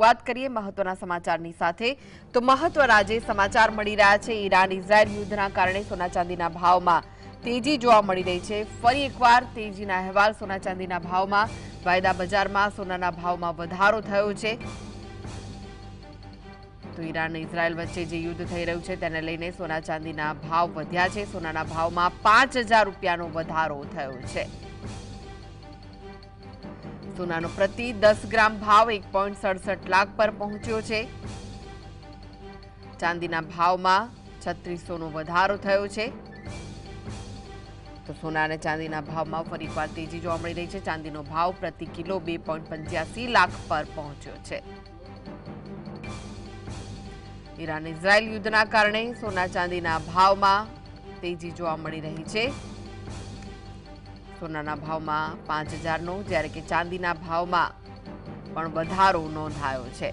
વાત કરીએ મહત્વના સમાચારની સાથે તો મહત્વના જે સમાચાર મળી રહ્યા છે ઈરાન ઇઝરાયલ યુદ્ધના કારણે સોના ચાંદીના ભાવમાં તેજી જોવા મળી રહી છે। ફરી એકવાર તેજીના અહેવાલ સોના ચાંદીના ભાવમાં વાયદા બજારમાં સોનાના ભાવમાં વધારો થયો છે। તો ઈરાન અને ઇઝરાયલ વચ્ચે જે યુદ્ધ થઈ રહ્યું છે તેને લઈને સોના ચાંદીના ભાવ વધ્યા છે। સોનાના ભાવમાં 5000 રૂપિયાનો વધારો થયો છે। सोनानो प्रति 10 ग्राम भाव 1.67 लाख पर पहुंच्यो छे। चांदीना भाव में 3600 नो वधारो थयो छे। तो सोना और चांदीना भाव में फरी एकवार तेजी जोवा मळी रही है। चांदीनो भाव प्रति किलो 2.85 लाख पर पहुंच्यो छे। ईरान इजरायल युद्धना कारणे सोना चांदीना भाव में तेजी जोवा मळी रही है। सोनाना भाव में 5000 नो, ज्यारे के चांदीना भाव में पण वधारो नोंधायो छे।